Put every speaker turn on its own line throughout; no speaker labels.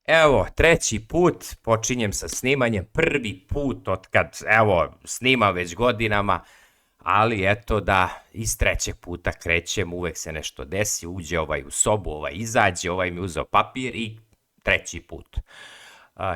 Evo, treći put počinjem sa snimanjem, prvi put od kad, evo, snimam već godinama, ali eto da iz trećeg puta krećem, uvek se nešto desi, uđe ovaj u sobu, ovaj izađe, ovaj mi uzeo papir i treći put.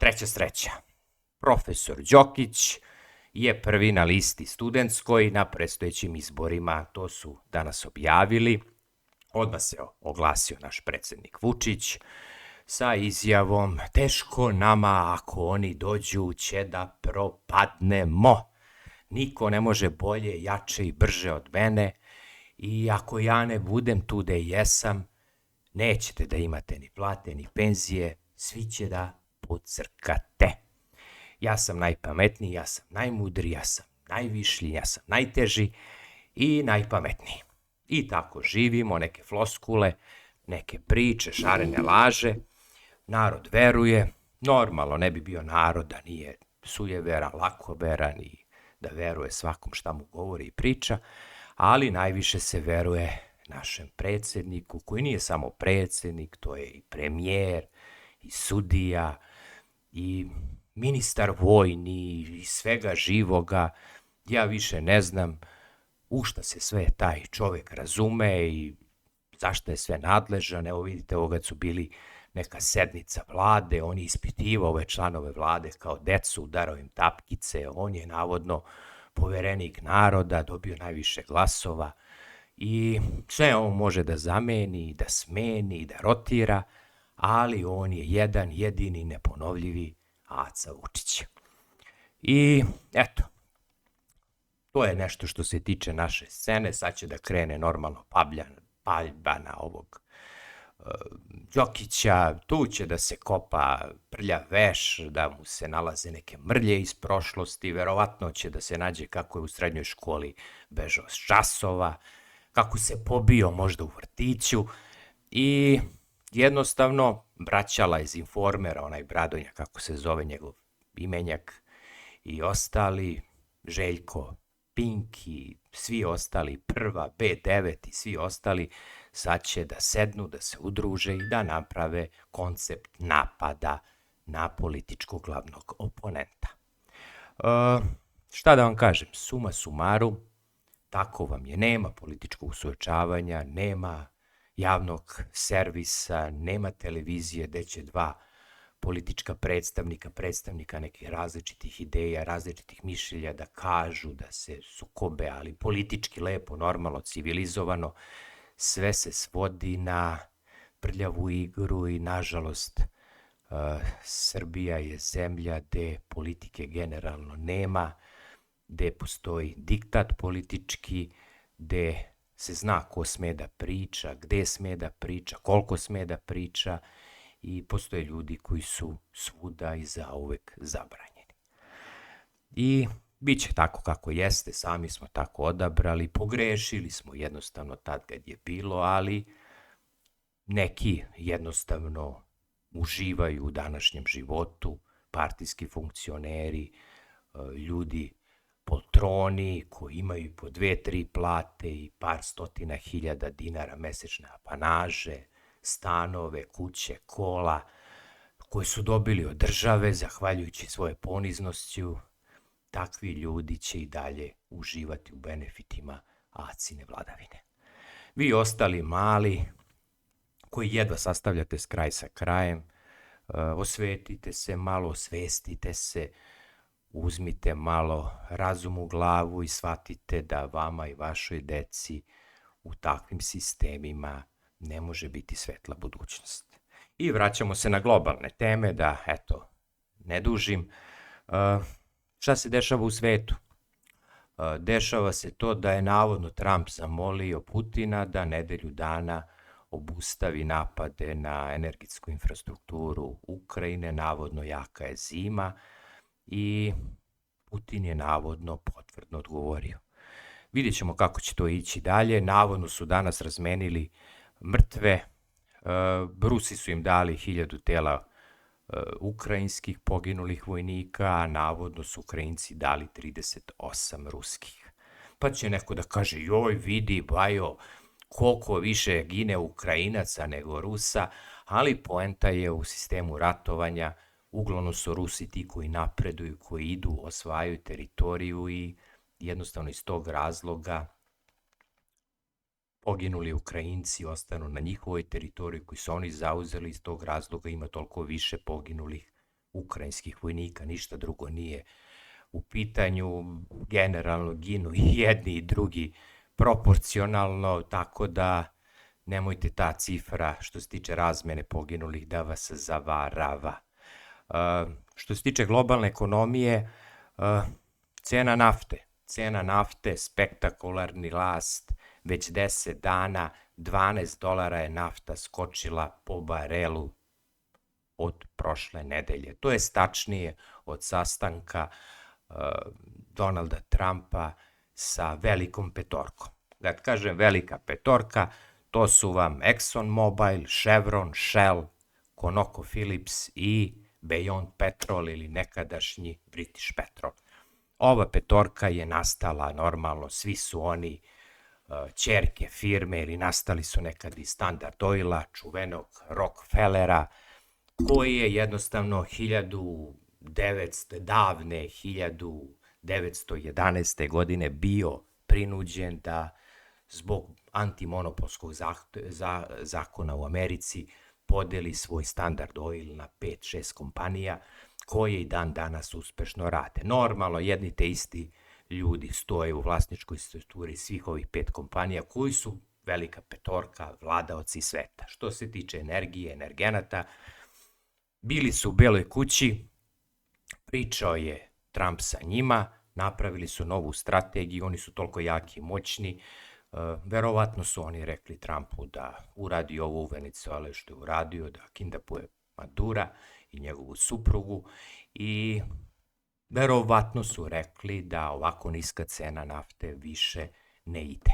Treća sreća. Profesor Đokić je prvi na listi studentskoj na predstojećim izborima, to su danas objavili. Odmah se oglasio naš predsednik Vučić sa izjavom teško nama ako oni dođu će da propadnemo. Niko ne može bolje, jače i brže od mene i ako ja ne budem tu da jesam, nećete da imate ni plate ni penzije, svi će da pocrkate. Ja sam najpametniji, ja sam najmudriji, ja sam najvišlji, ja sam najteži i najpametniji. I tako živimo, neke floskule, neke priče, šarene laže, narod veruje, normalno ne bi bio narod da nije sujeveran, lakoveran i da veruje svakom šta mu govori i priča, ali najviše se veruje našem predsedniku, koji nije samo predsednik, to je i premijer, i sudija, i ministar vojni, i svega živoga. Ja više ne znam u šta se sve taj čovek razume i zašto je sve nadležan. Evo vidite, ovog su bili neka sednica vlade, on je ispitivao ove članove vlade kao decu, udarao im tapkice, on je navodno poverenik naroda, dobio najviše glasova i sve on može da zameni, da smeni, da rotira, ali on je jedan jedini neponovljivi Aca Vučić. I eto, to je nešto što se tiče naše scene, sad će da krene normalno paljba na ovog Đokića, tu će da se kopa prljav veš, da mu se nalaze neke mrlje iz prošlosti, verovatno će da se nađe kako je u srednjoj školi bežao s časova, kako se pobio možda u vrtiću i jednostavno braćala iz Informera, onaj Bradonja, kako se zove njegov imenjak, i ostali, Željko Pink i svi ostali, Prva, B9 i svi ostali, sad će da sednu, da se udruže i da naprave koncept napada na političkog glavnog oponenta. Šta da vam kažem, suma sumarum, tako vam je, nema političkog suočavanja, nema javnog servisa, nema televizije gde će dva politička predstavnika nekih različitih ideja, različitih mišljenja da kažu, da se sukobe, ali politički lepo, normalno, civilizovano, sve se svodi na prljavu igru i nažalost Srbija je zemlja gde politike generalno nema, gde postoji diktat politički, gde se zna ko sme da priča, gde sme da priča, koliko sme da priča i postoje ljudi koji su svuda i zauvek zabranjeni. I bit će tako kako jeste, sami smo tako odabrali, pogrešili smo jednostavno tad kad je bilo, ali neki jednostavno uživaju u današnjem životu, partijski funkcioneri, ljudi poltroni koji imaju po 2-3 plate i par stotina hiljada dinara mesečne apanaže, stanove, kuće, kola, koje su dobili od države zahvaljujući svoje poniznošću. Takvi ljudi će i dalje uživati u benefitima Acine vladavine. Vi ostali mali, koji jedva sastavljate kraj sa krajem, osvetite se malo, osvestite se, uzmite malo razum u glavu i shvatite da vama i vašoj deci u takvim sistemima ne može biti svetla budućnost. I vraćamo se na globalne teme, da, eto, ne dužim. Šta se dešava u svetu? Dešava se to da je navodno Trump zamolio Putina da nedelju dana obustavi napade na energetsku infrastrukturu Ukrajine, navodno jaka je zima i Putin je navodno potvrdno odgovorio. Vidjet ćemo kako će to ići dalje. Navodno su danas razmenili mrtve, Rusi su im dali 1000 tela ukrajinskih poginulih vojnika, a navodno su Ukrajinci dali 38 ruskih. Pa će neko da kaže, joj vidi, bajo, koliko više gine Ukrajinaca nego Rusa, ali poenta je u sistemu ratovanja, uglavnom su Rusi ti koji napreduju, koji idu, osvajaju teritoriju i jednostavno iz tog razloga poginuli Ukrajinci ostanu na njihovoj teritoriji koju su oni zauzeli, iz tog razloga ima toliko više poginulih ukrajinskih vojnika, ništa drugo nije u pitanju, generalno ginu i jedni i drugi proporcionalno, tako da nemojte ta cifra što se tiče razmene poginulih da vas zavarava. Što se tiče globalne ekonomije, cena nafte, spektakularni rast, već 10 dana, $12 je nafta skočila po barelu od prošle nedelje. To je tačnije od sastanka Donalda Trumpa sa velikom petorkom. Kad kažem velika petorka, to su vam ExxonMobil, Chevron, Shell, ConocoPhillips i Beyond Petrol ili nekadašnji British Petrol. Ova petorka je nastala normalno, svi su oni ćerke firme ili nastali su nekad iz Standard Oila, čuvenog Rockefellera, koji je jednostavno 1911. godine bio prinuđen da zbog antimonopolskog zakona u Americi podeli svoj Standard Oil na 5-6 kompanija koje i dan danas uspešno rade. Normalno, jedni te isti ljudi stoje u vlasničkoj strukturi svih ovih 5 kompanija koji su velika petorka, vladaoci sveta. Što se tiče energije, energenata, bili su u Beloj kući, pričao je Trump sa njima, napravili su novu strategiju, oni su toliko jaki i moćni, verovatno su oni rekli Trumpu da uradi ovo u Venecueli što je uradio, da kidnapuje Madura i njegovu suprugu i verovatno su rekli da ovako niska cena nafte više ne ide.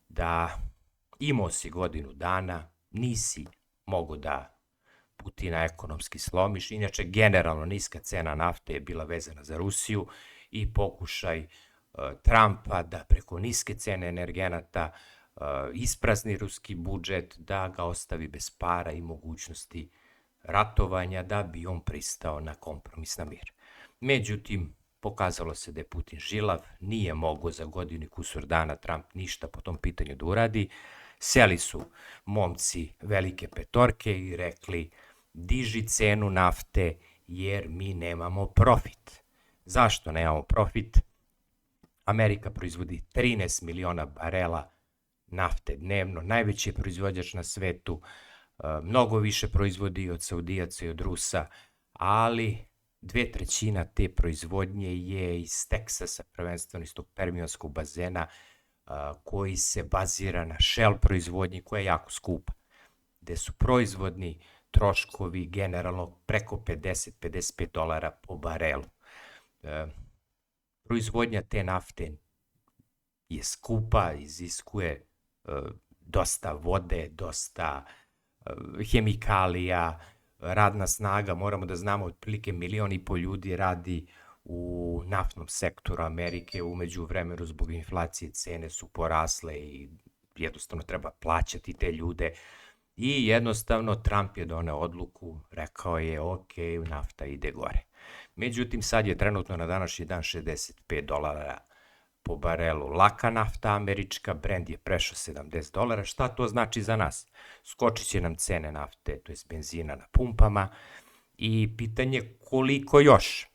Da imao si godinu dana, nisi mogo da Putina ekonomski slomiš, inače generalno niska cena nafte je bila vezana za Rusiju i pokušaj Trumpa da preko niske cene energenata isprazni ruski budžet, da ga ostavi bez para i mogućnosti ratovanja, da bi on pristao na kompromis na mir. Međutim, pokazalo se da je Putin žilav, nije mogao za godinu i kusur dana Trump ništa po tom pitanju da uradi. Seli su momci velike petorke i rekli diži cenu nafte jer mi nemamo profit. Zašto nemamo profit? Amerika proizvodi 13 miliona barela nafte dnevno, najveći je proizvođač na svetu, mnogo više proizvodi od Saudijaca i od Rusa, ali 2/3 te proizvodnje je iz Teksasa, prvenstveno iz tog Permijanskog bazena, koji se bazira na Shell proizvodnji koja je jako skupa, gde su proizvodni troškovi generalno preko $50-55 po barelu. Proizvodnja te nafte je skupa, iziskuje dosta vode, dosta hemikalija, radna snaga, moramo da znamo otprilike 1,5 miliona ljudi radi u naftnom sektoru Amerike, umeđu vremenu zbog inflacije cene su porasle i jednostavno treba plaćati te ljude i jednostavno Trump je doneo odluku, rekao je ok, nafta ide gore. Međutim, sad je trenutno na današnji dan $65 po barelu laka nafta američka, Brent je prešao $70. Šta to znači za nas? Skočit će nam cene nafte, to je benzina na pumpama i pitanje koliko još.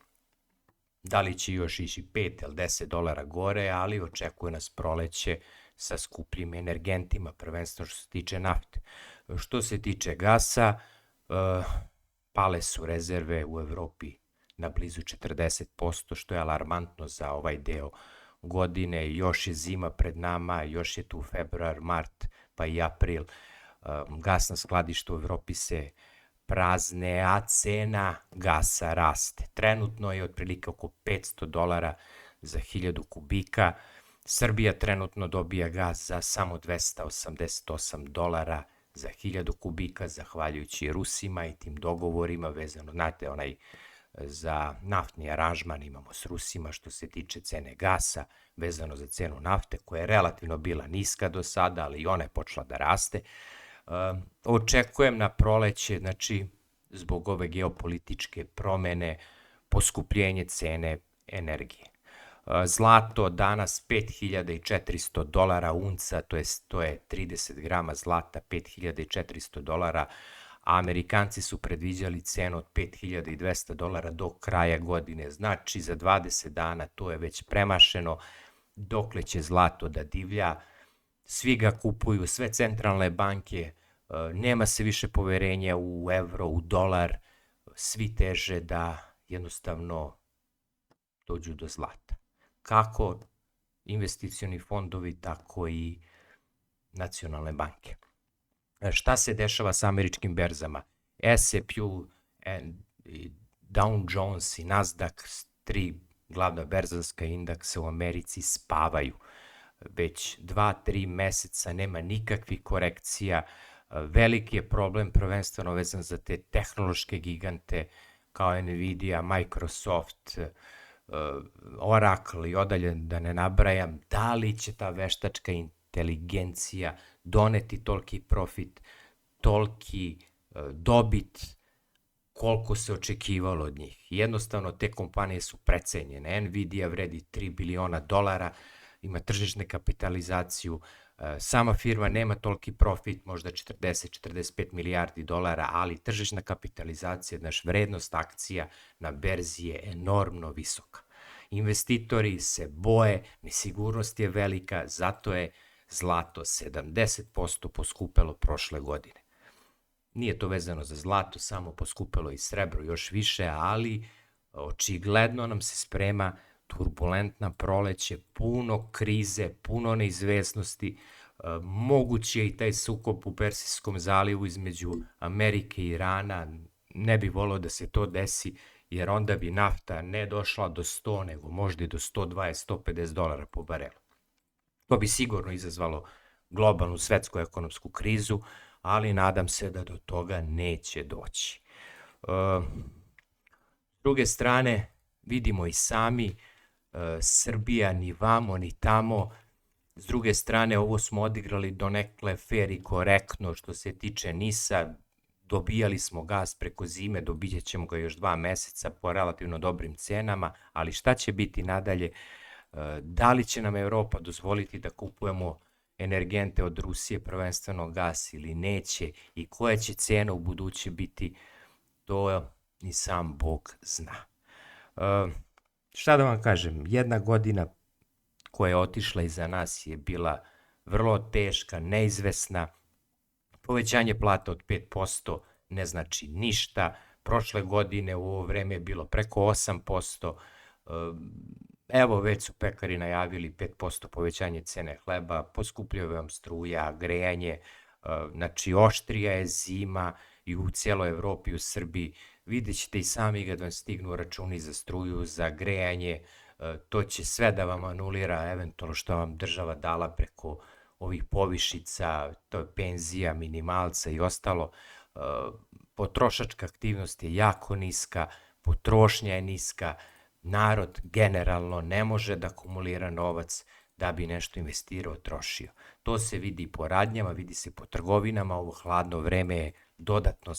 Da li će još ići $5 ili $10 gore, ali očekuje nas proleće sa skupljim energentima, prvenstveno što se tiče nafte. Što se tiče gasa, pale su rezerve u Evropi na blizu 40%, što je alarmantno za ovaj deo godine. Još je zima pred nama, još je tu februar, mart, pa i april. Gasna skladišta u Evropi se prazne, a cena gasa raste. Trenutno je otprilike oko $500 za 1000 kubika. Srbija trenutno dobija gas za samo $288 za 1000 kubika, zahvaljujući Rusima i tim dogovorima vezano, znate, onaj za naftni aranžman imamo s Rusima što se tiče cene gasa, vezano za cenu nafte koja je relativno bila niska do sada, ali i ona je počela da raste. Očekujem na proleće, znači zbog ove geopolitičke promene, poskupljenje cene energije. Zlato danas $5.400 unca, to je 30 grama zlata, $5.400, a Amerikanci su predviđali cenu od $5.200 do kraja godine. Znači za 20 dana to je već premašeno. Dokle će zlato da divlja? Svi ga kupuju, sve centralne banke, nema se više poverenja u evro, u dolar, svi teže da jednostavno dođu do zlata. Kako investicioni fondovi, tako i nacionalne banke. Šta se dešava sa američkim berzama? S&P, Dow Jones i Nasdaq, 3 glavna berzanska indeksa u Americi spavaju. Već 2-3 meseca nema nikakvih korekcija. Veliki je problem prvenstveno vezan za te tehnološke gigante kao Nvidia, Microsoft, Oracle i odalje da ne nabrajam. Da li će ta veštačka inteligencija doneti toliki profit, toliki dobit koliko se očekivalo od njih? Jednostavno te kompanije su precenjene. Nvidia vredi $3 biliona, ima tržišnu kapitalizaciju, sama firma nema toliki profit, možda 40-45 milijardi dolara, ali tržišna kapitalizacija, vrednost akcija na berzi je enormno visoka. Investitori se boje, nesigurnost je velika, zato je zlato 70% poskupelo prošle godine. Nije to vezano za zlato, samo poskupelo i srebro još više, ali očigledno nam se sprema turbulentna proleće, puno krize, puno neizvesnosti, moguće je i taj sukob u Persijskom zalivu između Amerike i Irana, ne bi volio da se to desi, jer onda bi nafta ne došla do 100, nego možda i do $120-150 po barelu. To bi sigurno izazvalo globalnu svetsku ekonomsku krizu, ali nadam se da do toga neće doći. S druge strane, vidimo i sami, Srbija ni vamo ni tamo. S druge strane, ovo smo odigrali donekle fair i korektno što se tiče NIS-a. Dobijali smo gas preko zime, dobit ćemo ga još 2 meseca po relativno dobrim cenama, ali šta će biti nadalje? Da li će nam Evropa dozvoliti da kupujemo energente od Rusije, prvenstveno gas, ili neće, i koja će cena u buduće biti, to ni sam Bog zna. Šta da vam kažem, jedna godina koja je otišla iza nas je bila vrlo teška, neizvesna. Povećanje plata od 5% ne znači ništa. Prošle godine u ovo vreme je bilo preko 8%. Evo, već su pekari najavili 5% povećanje cene hleba, poskupljuje vam struja, grejanje, znači oštrija je zima i u cijeloj Evropi i u Srbiji. Vidjet ćete i sami kad vam stignu računi za struju, za grejanje, to će sve da vam anulira eventualno što vam država dala preko ovih povišica, to je penzija, minimalca i ostalo. Potrošačka aktivnost je jako niska, potrošnja je niska, narod generalno ne može da akumulira novac da bi nešto investirao, trošio. To se vidi po radnjama, vidi se po trgovinama, ovo hladno vreme je dodatno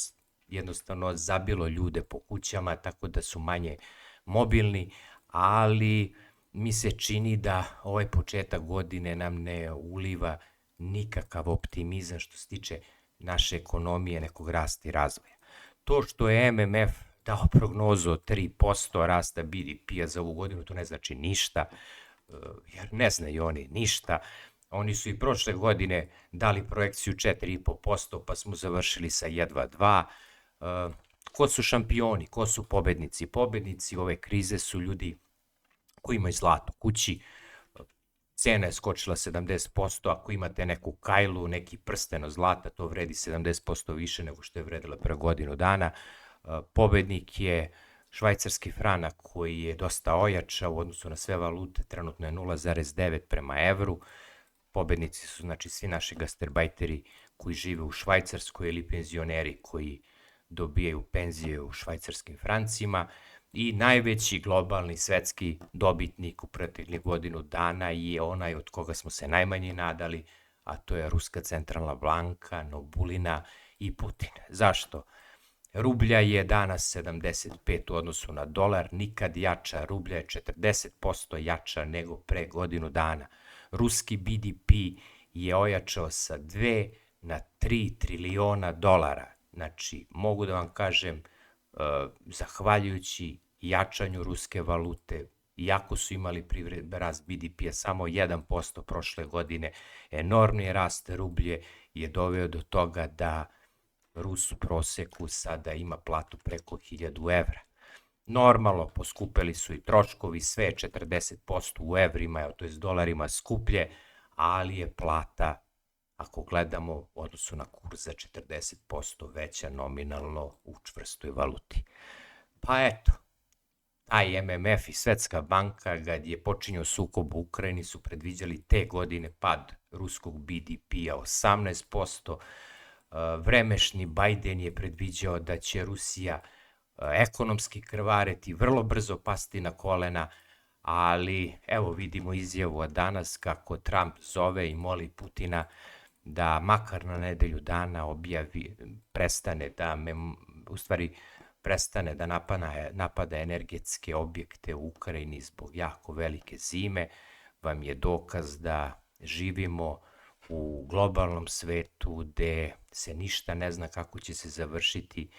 jednostavno zabilo ljude po kućama, tako da su manje mobilni, ali mi se čini da ovaj početak godine nam ne uliva nikakav optimizam što se tiče naše ekonomije, nekog rasta i razvoja. To što je MMF dao prognozu od 3% rasta BDP-a za ovu godinu, to ne znači ništa, jer ne znaju oni ništa. Oni su i prošle godine dali projekciju 4,5%, pa smo završili sa jedva 2%. Ko su šampioni, ko su pobednici? Pobednici ove krize su ljudi koji imaju zlato kući. Cena je skočila 70%, ako imate neku kajlu, neki prsten od zlata, to vredi 70% više nego što je vredila pre godinu dana. Pobednik je švajcarski franak koji je dosta ojača u odnosu na sve valute, trenutno je 0,9 prema evru. Pobednici su znači svi naši gastarbajteri koji žive u Švajcarskoj ili penzioneri koji dobijaju penzije u švajcarskim francima, i najveći globalni svetski dobitnik u proteklih godinu dana je onaj od koga smo se najmanje nadali, a to je Ruska centralna banka, Nobulina i Putin. Zašto? Rublja je danas 75 u odnosu na dolar, nikad jača, rublja je 40% jača nego pre godinu dana. Ruski BDP je ojačao sa 2 na 3 triliona dolara. Znači, mogu da vam kažem, zahvaljujući jačanju ruske valute, iako su imali rast BDP-a samo 1% prošle godine, enormni rast rublje je doveo do toga da Rus u proseku sada ima platu preko 1000 evra. Normalno, poskupeli su i troškovi, sve 40% u evrima, to je dolarima skuplje, ali je plata, ako gledamo u odnosu na kurs, za 40% veća nominalno u čvrstoj valuti. Pa eto, taj MMF i Svetska banka, kad je počinjao sukob u Ukrajini, su predviđali te godine pad ruskog BDP-a 18%. Vremešni Bajden je predviđao da će Rusija ekonomski krvareti, vrlo brzo pasti na kolena, ali evo vidimo izjavu od danas kako Trump zove i moli Putina da makar na nedelju dana prestane da napada energetske objekte u Ukrajini zbog jako velike zime, vam je dokaz da živimo u globalnom svetu gde se ništa ne zna kako će se završiti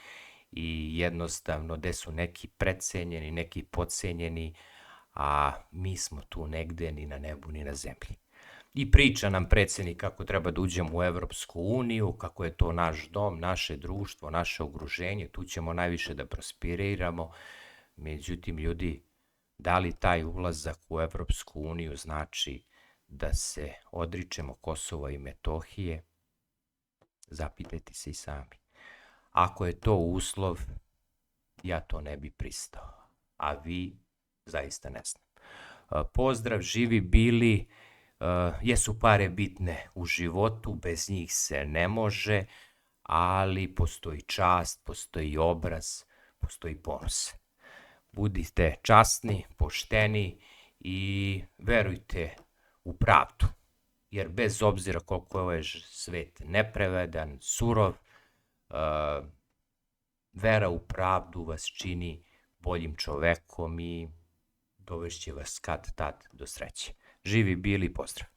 i jednostavno gde su neki precenjeni, neki podcenjeni, a mi smo tu negde ni na nebu ni na zemlji. I priča nam predsednik kako treba da uđemo u Evropsku uniju, kako je to naš dom, naše društvo, naše okruženje, tu ćemo najviše da prosperiramo. Međutim, ljudi, da li taj ulazak u Evropsku uniju znači da se odričemo Kosova i Metohije? Zapitajte se i sami. Ako je to uslov, ja to ne bi pristao, a vi zaista ne znam. Pozdrav, živi bili. Jesu pare bitne u životu, bez njih se ne može, ali postoji čast, postoji obraz, postoji ponos. Budite časni, pošteni i verujte u pravdu, jer bez obzira koliko je ovaj svet nepravedan, surov, vera u pravdu vas čini boljim čovekom i dovešće vas kad tad do sreće. Živi bili, pozdrav!